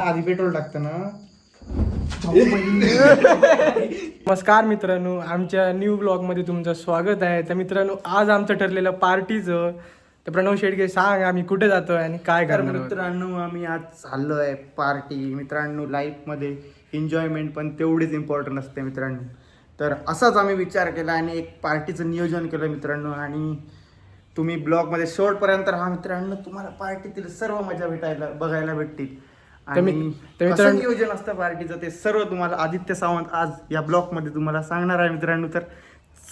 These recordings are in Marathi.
आधी पेट्रोल टाकतं ना. नमस्कार मित्रांनो, आमच्या न्यू ब्लॉगमध्ये तुमचं स्वागत आहे. तर मित्रांनो, आज आमचं ठरलेलं पार्टीचं. तर प्रणव शेडगे सांग, आम्ही कुठे जातोय आणि काय तर करणार आहोत? मित्रांनो आम्ही आज चाललो आहे पार्टी. मित्रांनो लाईफमध्ये एन्जॉयमेंट पण तेवढीच इम्पॉर्टंट असते मित्रांनो. तर असाच आम्ही विचार केला आणि एक पार्टीचं नियोजन केलं मित्रांनो. आणि तुम्ही ब्लॉगमध्ये शेवटपर्यंत राहा मित्रांनो, तुम्हाला पार्टीतील सर्व मजा बघायला भेटतील. आणि कसं नियोजन असतं पार्टीचं ते सर्व तुम्हाला आदित्य सावंत आज या ब्लॉगमध्ये तुम्हाला सांगणार आहे मित्रांनो. तर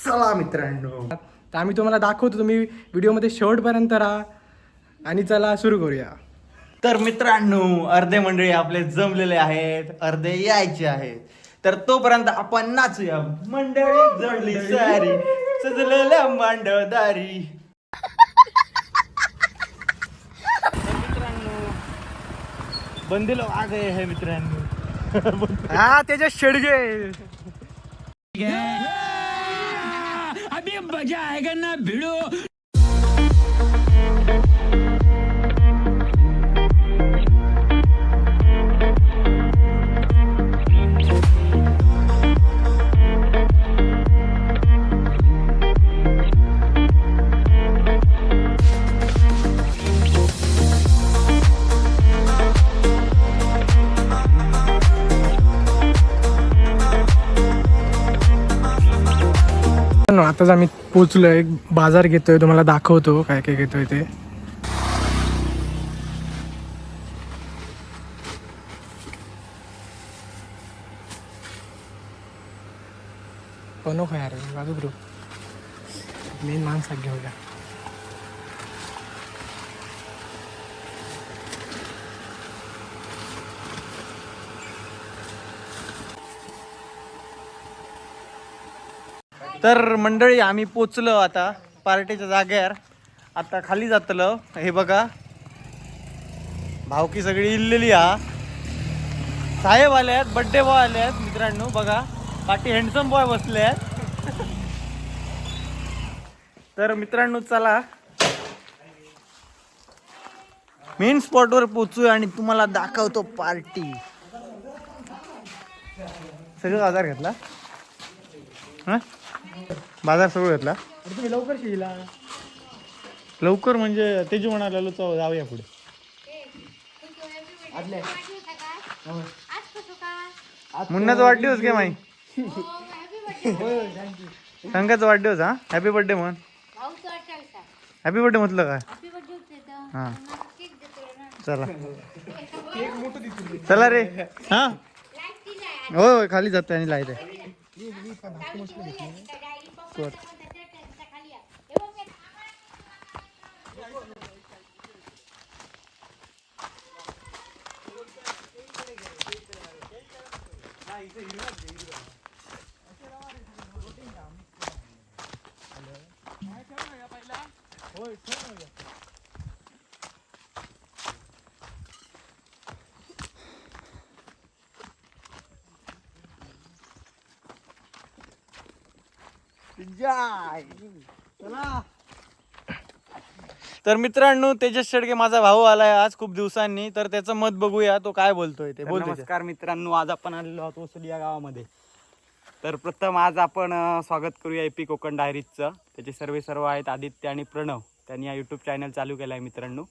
चला मित्रांनो, तर आम्ही तुम्हाला दाखवतो, तुम्ही व्हिडिओमध्ये शेवटपर्यंत राहा आणि चला सुरू करूया. तर मित्रांनो अर्धे मंडळी आपले जमलेले आहेत, अर्धे यायचे आहेत. तर तोपर्यंत आपण नाचूया. मंडळी जडली सारी, सजलेल्या मांडदारी. मित्रांनो बंदिलो आ गए है मित्रांनो. हा त्याच्या शेडगे. अभी मजा आएगा ना भिड़ो. आताच आम्ही पोचलोय, बाजार घेतोय, तुम्हाला दाखवतो काय काय घेतोय ते. नको यार, बाजू ग्रुप मेन माणसात घेऊया. तर मंडळी आम्ही पोचलो आता पार्टीच्या जागेवर. आता खाली जातलो. हे बघा भावकी सगळी इल्लेली हा. साहेब आले आहेत, बड्डे बॉय आले आहेत मित्रांनो. बघा पाठी हँडसम बॉय बसले आहेत. तर मित्रांनो चला मेन स्पॉटवर पोचूया आणि तुम्हाला दाखवतो पार्टी. सगळं बाजार घेतला हा, बाजार सगळं घेतला. तुम्ही लवकर शिजला. लवकर म्हणजे तेजी म्हणाला जाऊया पुढे. मुन्नाचा वाढदिवस काय माही संघाचा वाढदिवस. हा हॅपी बर्थडे म्हण. हॅपी बर्थडे म्हटलं काय. हा चला चला रे. हा होय खाली जातोय आणि लाईट आहे. तर मित्रांनो तेजस शेडगे माझा भाऊ आलाय आज खूप दिवसांनी. तर त्याचं मत बघूया, तो काय बोलतोय ते बोल. नमस्कार मित्रांनो, आज आपण आलेलो आहोत वसुली या गावामध्ये. तर प्रथम आज आपण स्वागत करूया एपी कोकण डायरीजचं. त्याचे सर्व आहेत आदित्य आणि प्रणव. त्यांनी हा यूट्यूब चॅनल चालू केला आहे मित्रांनो.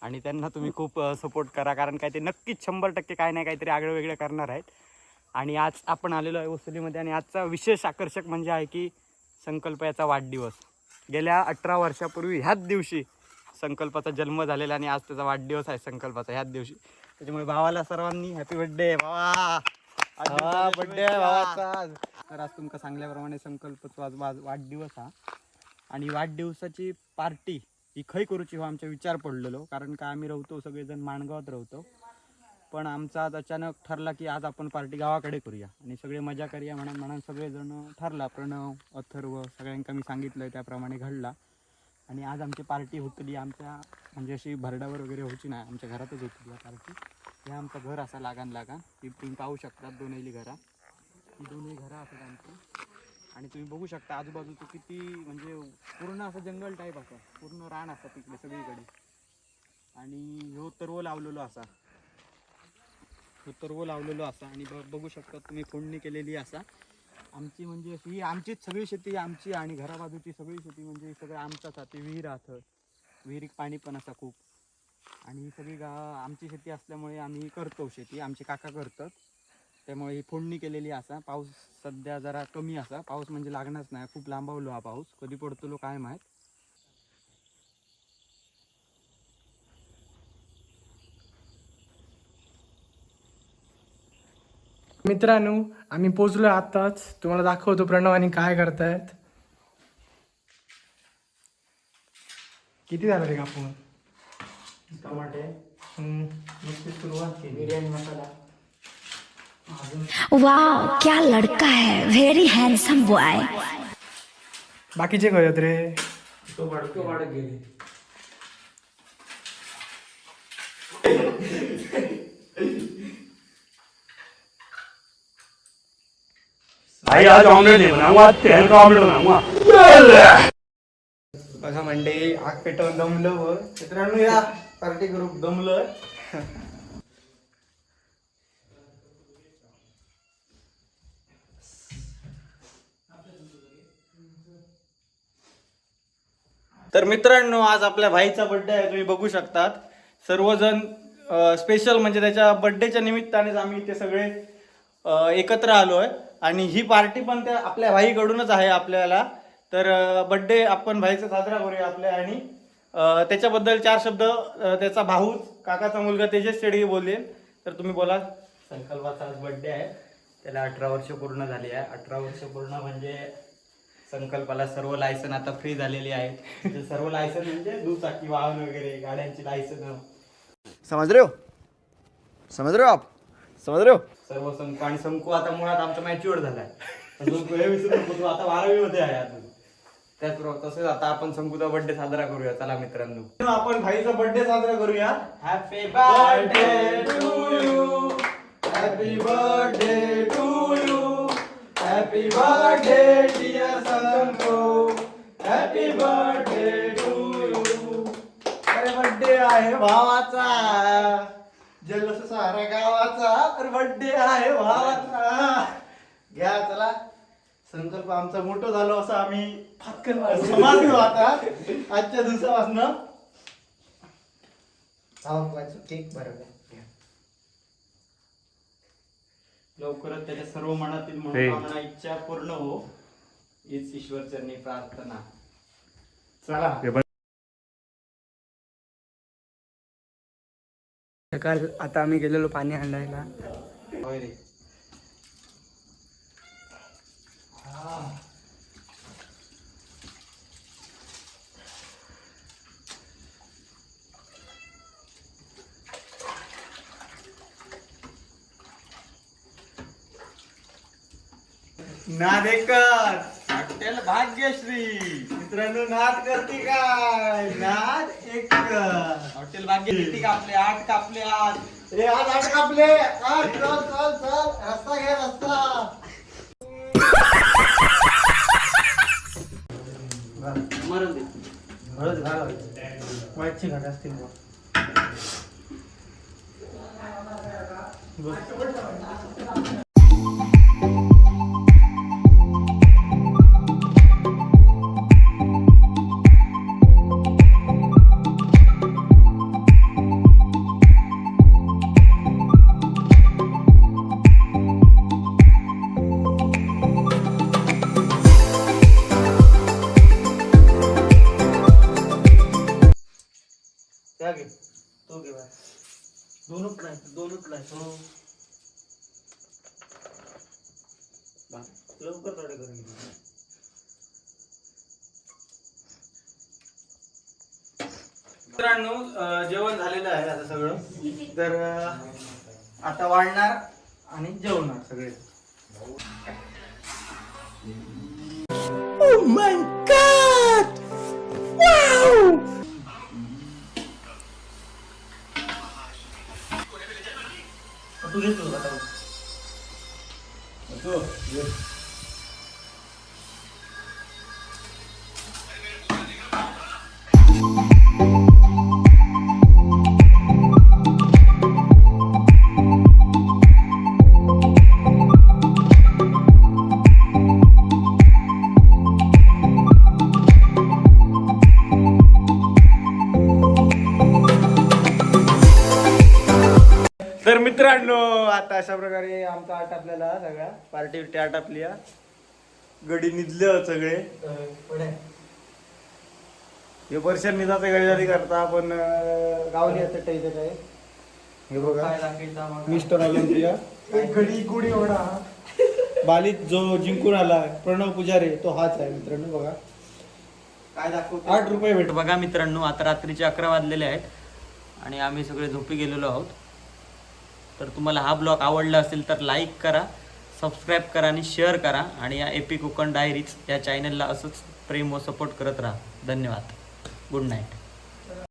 आणि त्यांना तुम्ही खूप सपोर्ट करा, कारण काय ते नक्कीच 100% काय नाही काहीतरी आगळं वेगळं करणार आहेत. आणि आज आपण आलेलो आहे वसुलीमध्ये. आणि आजचा विशेष आकर्षक म्हणजे आहे की संकल्प याचा वाढदिवस. गेल्या 18 वर्षापूर्वी ह्याच दिवशी संकल्पाचा जन्म झालेला आणि आज त्याचा वाढदिवस आहे संकल्पाचा ह्याच दिवशी. त्याच्यामुळे भावाला सर्वांनी हॅपी बर्थडे भावा. बर्थडे भावाचा. तर आज तुमका सांगल्याप्रमाणे संकल्पचा आज वाढदिवस हा. आणि वाढदिवसाची पार्टी ही खय करूची हो आमचा विचार पडलेलो. कारण का आम्ही राहतो सगळेजण माणगावात राहतो, पण आमचा आज अचानक ठरला की आज आपण पार्टी गावाकडे करूया आणि सगळे मजा करूया म्हणून सगळेजण ठरला. प्रणव, अथर्व सगळ्यांका मी सांगितलं त्याप्रमाणे घडला. आणि आज आमची पार्टी होतली. आमच्या म्हणजे अशी भरडावर वगैरे होती नाही, आमच्या घरातच होती या पार्टी. हे आमचं घर असं लागान ती तुम्ही पाहू शकता. दोन्ही घरा, ही दोन्ही घरं असतात आमची. आणि तुम्ही बघू शकता आजूबाजूचं किती म्हणजे पूर्ण असं जंगल टाईप असं पूर्ण रान असतं तिकडे सगळीकडे. आणि ह्यो तरव लावलेलो असा तरव लावलेलो असा आणि बघू शकता तुम्ही फोडणी केलेली असा. आमची म्हणजे ही आमचीच सगळी शेती आमची आणि घराबाजूची सगळी शेती म्हणजे सगळं आमचाच आहे. विहीर राहतं, विहिरीक पाणी पण असा खूप. आणि ही सगळी आमची शेती असल्यामुळे आम्ही करतो शेती, आमचे काका करतात. त्यामुळे ही फोडणी केलेली असा. पाऊस सध्या जरा कमी असा, पाऊस म्हणजे लागणारच नाही, खूप लांबवलो हा पाऊस, कधी पडतो काय माहीत. मित्रांनो आम्ही पोचलो आताच, तुम्हाला दाखवतो प्रणव आणि काय करतायत. किती झालं रे कापून? टमाटे नुकतीच सुरुवात केली. बिर्याणी मसाला वाह क्या लड़का है, वेरी हैंडसम बॉय. बाकीचे कळत रे. तो वाढत गेले. भाई आज ऑमलेट नहीं बनाऊंगा, आज तेल का ऑमलेट बनाऊंगा. बघा मंडळी, आग पेटवून दमलं व मित्रांनो या पार्टी करू दमलं. तर मित्रांनो आज आपल्या भाईचा बर्थडे आहे, तुम्ही बघू शकतात. सर्वजण स्पेशल म्हणजे त्याच्या बर्थडेच्या निमित्तानेच आम्ही इथे सगळे एकत्र आलो आहे. आणि ही पार्टी पण त्या आपल्या भाईकडूनच आहे आपल्याला. तर बर्थडे आपण भाईचा साजरा करूया आपल्या. आणि त्याच्याबद्दल 4 शब्द त्याचा भाऊ काकाचा मुलगा तेजस शेडगे बोलेल. तर तुम्ही बोला. संकल्पाचा आज बर्थडे आहे, त्याला 18 वर्ष पूर्ण झाली आहे. 18 वर्ष पूर्ण म्हणजे संकल्पाला सर्व लायसन आता फ्री झालेली आहेत. सर्व लायसन म्हणजे दुचाकी वाहन वगैरे गाड्यांची लायसन. समझ रहे हो आप? समझ रहे हो? सर्व संकू आणि संकू आता मुळात आमचा मॅच्युअर झालाय. संकू हे विसरू नको, तू आता 12वी मध्ये आहे अजून. त्याचबरोबर तसेच आता आपण संकूचा बर्थडे साजरा करूया. चला मित्रांनो, आपण भाईचा बर्थडे साजरा करूया. Happy birthday to you, happy birthday to you, happy birthday dear Sanku, happy birthday to you. अरे बर्थडे आहे भावाचा, जल्लोष सारा गावाचा. अरे बर्थडे आहे भावाचा. घ्या चला. संकल्प आमचा मोठं झालो असं आम्ही समाज घेऊ आता आजच्या दिवसापासून. केक बरोबर लवकरच त्याच्या सर्व मनातील मनोकामना इच्छा पूर्ण हो, हीच ईश्वरचरणी प्रार्थना. चला. काल आता आम्ही गेलेलो पाणी आणायला. होय रे. नाद एकच हॉटेल भाग्यश्री. मित्रांनो, नाद करते काय? नाद एकच. हॉटेल भाग्यश्री. किती कापले? 8 कापले आज. रे आज 8 कापले. आज चल चल चल, रस्ता घे रस्ता. मरण दे. हळद घालायची. वाईटची घाट असतील बघ. घे तो घे बाय. दोनच नाही हो. लवकर थोडे करून घे. मित्रांनो, जेवण झालेलं आहे आता सगळं. तर आता वाढणार आणि जेवणार सगळे. Oh my God! Wow! तू घेतो आता. तर मित्रांनो आता अशा प्रकारे आमचा आटापलेला सगळ्या पार्टी बिर्टी आटापली हा. गडी निजले सगळे हे वर्षांनी निजाचे गडी करता पण गावली आता इथे काय हे बघा मिस्टर ऑलिम्पिया एक घडी गुढी एवढा बालीत जो जिंकून आला प्रणव पुजारी तो हाच आहे मित्रांनो. बघा काय दाखवतो 8 रुपये भेट. बघा मित्रांनो आता रात्रीचे 11 वाजलेले आहेत आणि आम्ही सगळे झोपी गेलेलो आहोत. तर तुम्हाला हा ब्लॉग आवडला असेल तर लाईक करा, सबस्क्राईब करा आणि शेअर करा आणि या एपी कोकण डायरीज या चॅनलला असंच प्रेम व सपोर्ट करत राहा. धन्यवाद. Good night.